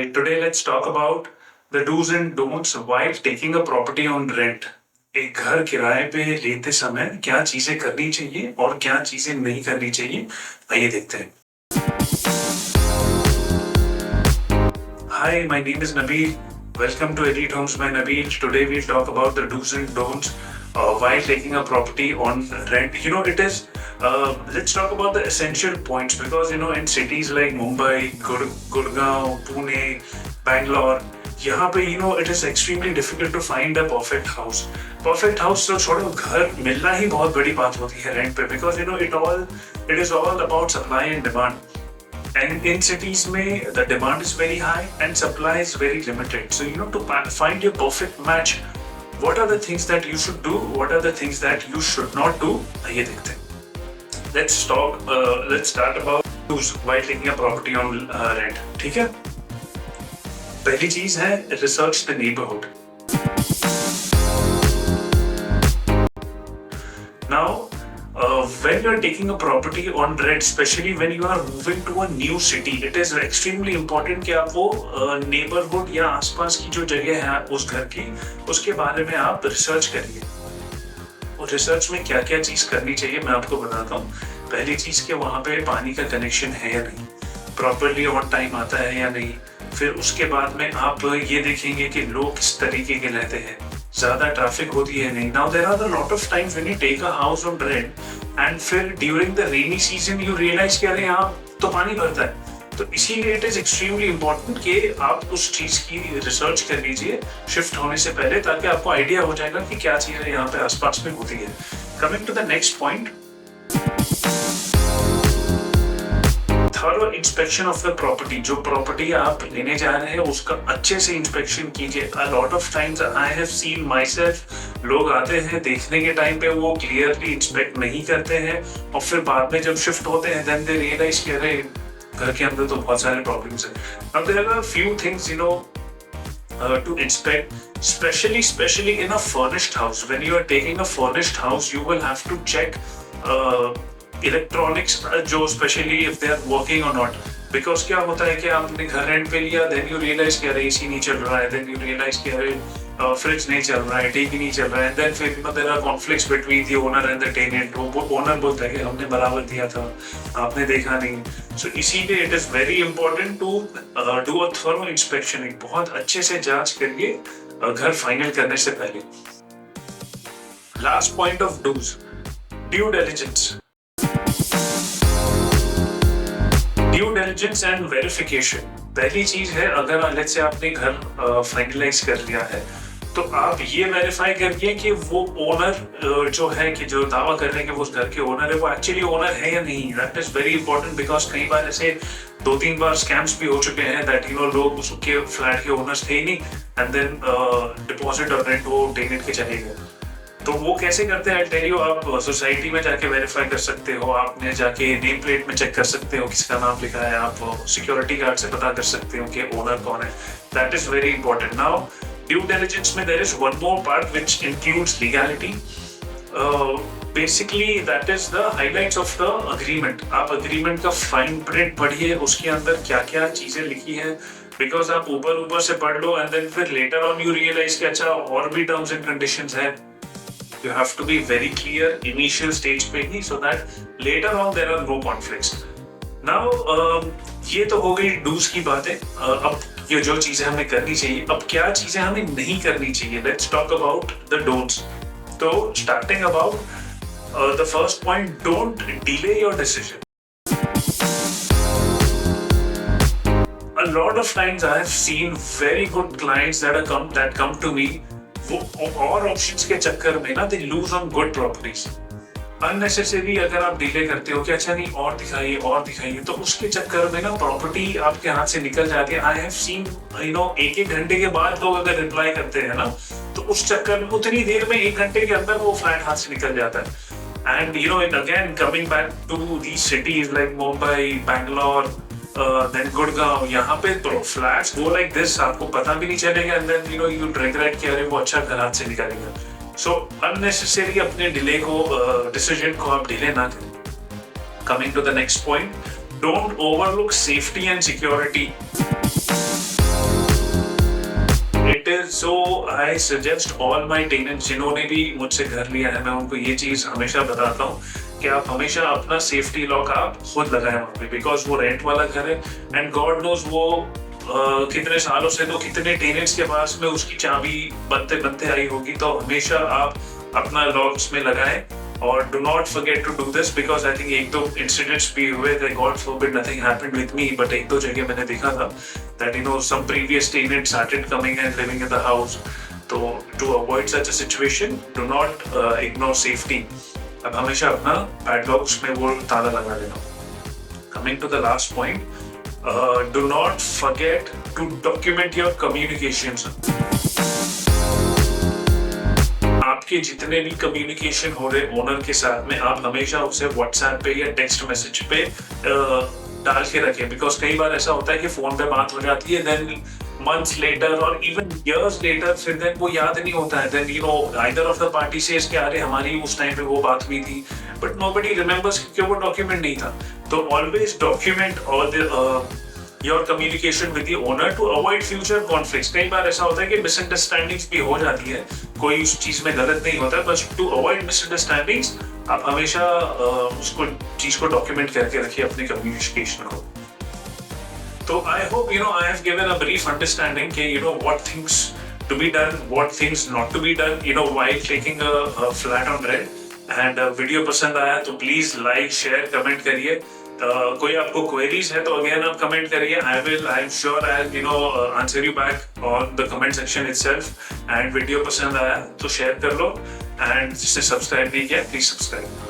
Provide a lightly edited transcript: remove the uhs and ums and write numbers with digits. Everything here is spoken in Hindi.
Today, let's talk about the do's and don'ts while taking a property on rent. एक घर किराए पे लेते समय क्या चीजें करनी चाहिए और क्या चीजें नहीं करनी चाहिए, आइए देखते हैं. Hi, my name is Nabil. Welcome to Elite Homes by Nabil. Today we'll talk about the do's and don'ts while taking a property on rent. Let's talk about the essential points because in cities like Mumbai, Gurgaon, Pune, Bangalore, यहाँ पे it is extremely difficult to find a perfect house. Perfect house तो छोड़ो, घर मिलना ही बहुत बड़ी बात होती है rent पे because it is all about supply and demand. And in cities में the demand is very high and supply is very limited. So to find your perfect match, what are the things that you should do? What are the things that you should not do? आइए देखते हैं. Let's start about do's while taking a property on rent. ठीक है? पहली चीज है research the neighborhood. Now, when you are taking a property on rent, especially when you are moving to a new city, it is extremely important कि आप वो neighborhood या आसपास की जो जगह है उस घर की, उसके बारे में आप रिसर्च करिए. और रिसर्च में क्या क्या चीज करनी चाहिए मैं आपको बताता हूँ. पहली चीज कि वहाँ पे पानी का कनेक्शन है या नहीं, प्रॉपरली ऑन टाइम आता है या नहीं. फिर उसके बाद में आप ये देखेंगे कि लोग किस तरीके के रहते हैं, ज्यादा ट्रैफिक होती है नहीं. Now there are a lot of times when you take a house on rent and फिर during the rainy season you realise कि अरे यहाँ तो पानी भरता है. तो इसीलिए इट इज एक्सट्रीमली इम्पोर्टेंट कि आप उस चीज की रिसर्च कर लीजिए शिफ्ट होने से पहले, ताकि आपको आइडिया हो जाएगा कि क्या चीजें यहाँ पे आसपास में होती है. Coming to the next point, thorough inspection of the property. जो प्रॉपर्टी आप लेने जा रहे हैं उसका अच्छे से इंस्पेक्शन कीजिए. अ lot of times I have seen my self, लोग आते हैं देखने के टाइम पे वो क्लियरली इंस्पेक्ट नहीं करते हैं और फिर बाद में जब शिफ्ट होते हैं देन दे रियलाइज कि अरे घर के अंदर तो बहुत सारे प्रॉब्लम्स हैं. अब there are few things to inspect, especially in a furnished house. When you are taking a furnished house, you will have to check electronics, जो especially if they are working or not. Because क्या होता है कि आपने घर रेंट पे लिया, then you realize कि अरे AC नहीं चल रहा है, then you realize कि अरे फ्रिज नहीं चल रहा है, टीवी नहीं चल रहा है, then फिर there are conflicts between the owner and the tenant. वो ओनर बोलता है कि हमने बराबर दिया था, आपने देखा नहीं. So इसीलिए it is very important to do a thorough inspection. एक बहुत अच्छे से जांच करिए घर फाइनल करने से पहले. Last point of do's, due diligence. Due diligence and verification. पहली चीज है, अगर लेट्स से आपने घर फाइनलाइज कर लिया है तो आप ये वेरीफाई करिए कि वो ओनर जो है कि जो दावा कर रहे हैं कि वो उस घर के ओनर है वो एक्चुअली ओनर है या नहीं. That is very important because कई बार ऐसे 2-3 बार स्कैम्स भी हो चुके हैं दैट लोग उसके फ्लैट के ओनर्स थे ही नहीं एंड देन डिपॉजिट और रेंट वो टेनेंट के चले गए. तो वो कैसे करते हैं टेल यू. आप सोसाइटी में जाके वेरीफाई कर सकते हो, आपने जाके नेम प्लेट में चेक कर सकते हो किसका नाम लिखा है, आप सिक्योरिटी गार्ड से पता कर सकते हो कि ओनर कौन है. That is very important. Now due diligence में there is one more part which includes legality. Basically that is the highlights of the agreement. आप अग्रीमेंट का फाइन प्रिंट पढ़िए, उसके अंदर क्या क्या चीजें लिखी है. बिकॉज आप ऊपर से पढ़ लो एंड देन फिर लेटर ऑन यू रियलाइज कि अच्छा और भी टर्म्स एंड कंडीशंस है. You have to be very clear initial stage पे ही so that later on there are no conflicts. Now ये तो हो गई do's की बातें. अब ये जो चीजें हमें करनी चाहिए, अब क्या चीजें हमें नहीं करनी चाहिए. Let's talk about the don'ts. तो starting about the first point, don't delay your decision. A lot of times I have seen very good clients that come to me. और ऑप्शंस के चक्कर में ना they lose on good properties. Unnecessary अगर आप डिले करते हो कि अच्छा नहीं और दिखाइए तो उसके चक्कर में ना प्रॉपर्टी आपके हाथ से निकल जाती है. आई हैव सीन एक घंटे के बाद लोग अगर रिप्लाई करते हैं ना तो उस चक्कर में उतनी देर में 1 घंटे के अंदर वो फ्लैट हाथ से निकल जाता है. And again coming back to these cities like Mumbai, Bangalore, then Gurgaon, यहाँ पे फ्लैट्स go like this, आपको पता भी नहीं चलेगा and then you regret कि अरे वो अच्छा घर हाथ से निकालेगा. So unnecessary अपने डिले को डिसीजन को आप डिले ना करें. Coming to the next point, don't overlook safety and security. is so I suggest all my tenants जिन्होंने भी मुझसे घर लिया है, मैं उनको ये चीज हमेशा बताता हूँ कि आप हमेशा अपना सेफ्टी लॉक आप खुद लगाएं वहाँ पे, बिकॉज वो रेंट वाला घर है एंड गॉड नोज वो कितने सालों से तो कितने टेनेंट्स के पास में उसकी चाबी बनते बनते आई होगी। तो हमेशा आप अपना लॉक्स में लगाएं और do not forget to do this because I think एक दो incidents भी हुए थे, God forbid nothing happened with me, but एक दो जगह मैंने देखा था that you know some previous tenants started coming and living in the house. तो to avoid such a situation, do not ignore safety. अब हमेशा अपना padlocks में वो ताला लगा देना। Coming to the last point, do not forget to document your communications. आपके जितने भी कम्युनिकेशन हो रहे ओनर के साथ में, आप हमेशा उसे व्हाट्सएप पे या टेक्स्ट मैसेज पे डाल के रखें, बिकॉज कई बार ऐसा होता है कि फोन पे बात हो जाती है, then months later or even years later फिर देन वो याद नहीं होता है, then you know either of the party says कि अरे हमारी उस टाइम पे वो बात हुई थी, but nobody remembers क्योंकि वो डॉक्यूमेंट नहीं था। तो always document all the your communication with the owner to avoid future conflicts. कई बार ऐसा होता है कि misunderstandings भी हो जाती है, कोई उस चीज में गलत नहीं होता, बस to avoid misunderstandings आप हमेशा उसको चीज को डॉक्यूमेंट करके रखिए अपने कम्युनिकेशन को। तो I hope you know I have given a brief understanding कि you know what things to be done, what things not to be done, you know while taking a flat on rent. And video पसंद आया तो प्लीज लाइक शेयर कमेंट करिए। कोई आपको क्वेरीज है तो अगेन आप कमेंट करिए, I am sure I will you know answer you back on the comment section itself. And video पसंद आया तो शेयर कर लो, एंड जिसने सब्सक्राइब नहीं किया प्लीज सब्सक्राइब।